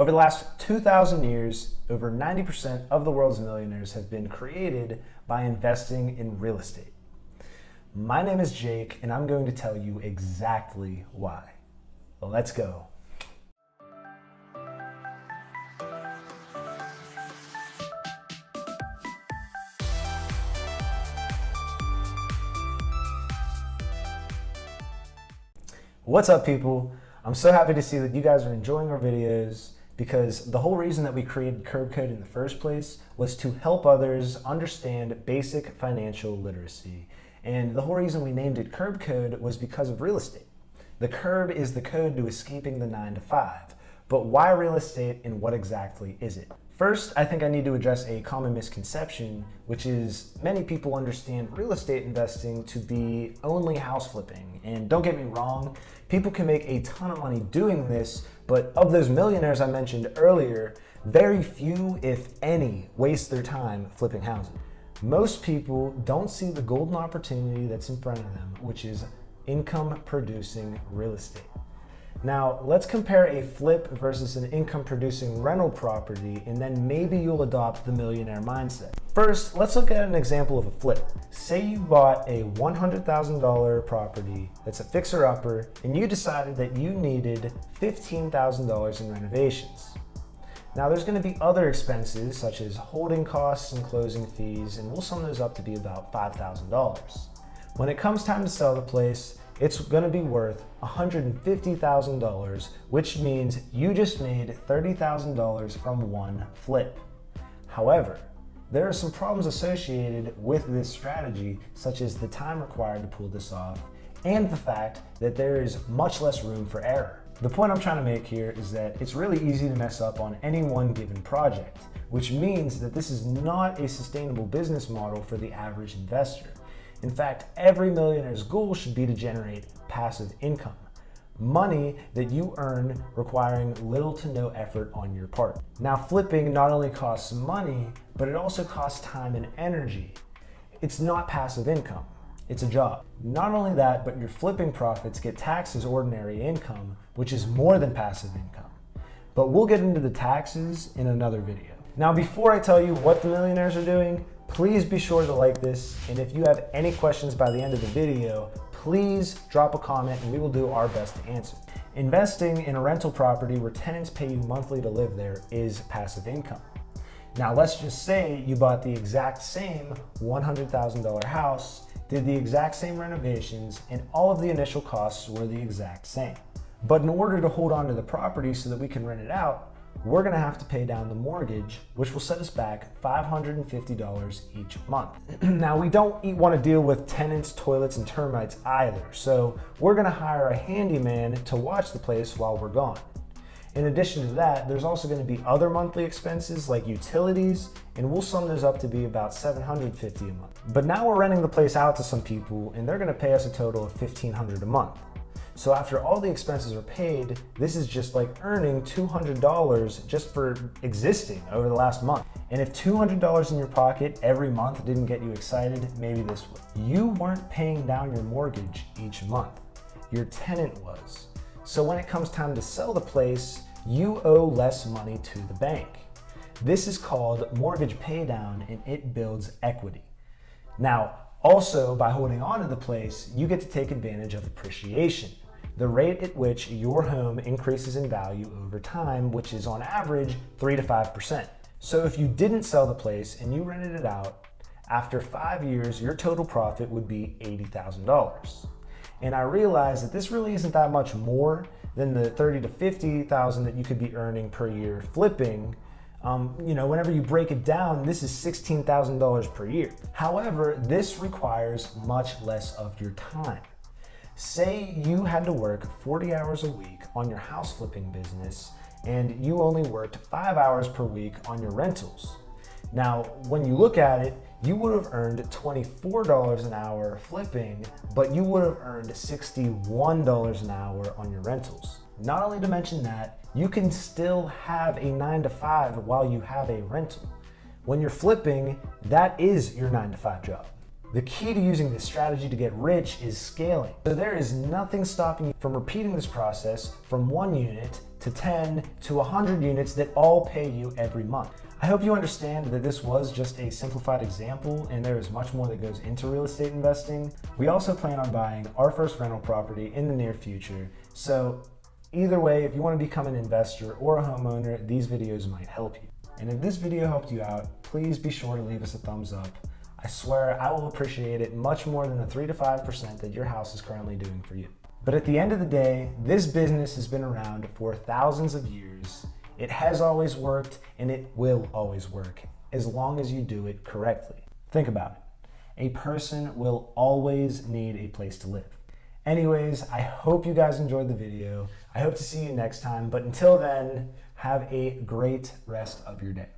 Over the last 2,000 years, over 90% of the world's millionaires have been created by investing in real estate. My name is Jake, and I'm going to tell you exactly why. Well, let's go. What's up, people? I'm so happy to see that you guys are enjoying our videos, because the whole reason that we created Curb Code in the first place was to help others understand basic financial literacy. And the whole reason we named it Curb Code was because of real estate. The curb is the code to escaping the 9 to 5. But why real estate, and what exactly is it? First, I think I need to address a common misconception, which is many people understand real estate investing to be only house flipping. And don't get me wrong, people can make a ton of money doing this, but of those millionaires I mentioned earlier, very few, if any, waste their time flipping houses. Most people don't see the golden opportunity that's in front of them, which is income-producing real estate. Now, let's compare a flip versus an income-producing rental property, and then maybe you'll adopt the millionaire mindset. First, let's look at an example of a flip. Say you bought a $100,000 property that's a fixer-upper, and you decided that you needed $15,000 in renovations. Now, there's going to be other expenses such as holding costs and closing fees, and we'll sum those up to be about $5,000. When it comes time to sell the place, it's going to be worth $150,000, which means you just made $30,000 from one flip. However, there are some problems associated with this strategy, such as the time required to pull this off, and the fact that there is much less room for error. The point I'm trying to make here is that it's really easy to mess up on any one given project, which means that this is not a sustainable business model for the average investor. In fact, every millionaire's goal should be to generate passive income, money that you earn requiring little to no effort on your part. Now, flipping not only costs money, but it also costs time and energy. It's not passive income, it's a job. Not only that, but your flipping profits get taxed as ordinary income, which is more than passive income. But we'll get into the taxes in another video. Now, before I tell you what the millionaires are doing, please be sure to like this, and if you have any questions by the end of the video, please drop a comment and we will do our best to answer. Investing in a rental property where tenants pay you monthly to live there is passive income. Now, let's just say you bought the exact same $100,000 house, did the exact same renovations, and all of the initial costs were the exact same. But in order to hold on to the property so that we can rent it out, we're gonna have to pay down the mortgage, which will set us back $550 each month. Now, we don't want to deal with tenants, toilets, and termites either, so we're gonna hire a handyman to watch the place while we're gone. In addition to that, there's also gonna be other monthly expenses like utilities, and we'll sum those up to be about $750 a month. But now we're renting the place out to some people, and they're gonna pay us a total of $1,500 a month. So after all the expenses are paid, this is just like earning $200 just for existing over the last month. And if $200 in your pocket every month didn't get you excited, maybe this would. You weren't paying down your mortgage each month. Your tenant was. So when it comes time to sell the place, you owe less money to the bank. This is called mortgage paydown, and it builds equity. Now, also by holding on to the place, you get to take advantage of appreciation, the rate at which your home increases in value over time, which is on average 3 to 5%. So if you didn't sell the place and you rented it out, after 5 years, your total profit would be $80,000. And I realize that this really isn't that much more than the $30,000 to $50,000 that you could be earning per year flipping. Whenever you break it down, this is $16,000 per year. However, this requires much less of your time. Say you had to work 40 hours a week on your house flipping business, and you only worked 5 hours per week on your rentals. Now, when you look at it, you would have earned $24 an hour flipping, but you would have earned $61 an hour on your rentals. Not only to mention that, you can still have a 9 to 5 while you have a rental. When you're flipping, that is your 9 to 5 job. The key to using this strategy to get rich is scaling. So there is nothing stopping you from repeating this process from one unit to 10 to 100 units that all pay you every month. I hope you understand that this was just a simplified example and there is much more that goes into real estate investing. We also plan on buying our first rental property in the near future. So either way, if you want to become an investor or a homeowner, these videos might help you. And if this video helped you out, please be sure to leave us a thumbs up. I swear I will appreciate it much more than the 3 to 5% that your house is currently doing for you. But at the end of the day, this business has been around for thousands of years. It has always worked and it will always work as long as you do it correctly. Think about it. A person will always need a place to live. Anyways, I hope you guys enjoyed the video. I hope to see you next time, but until then, have a great rest of your day.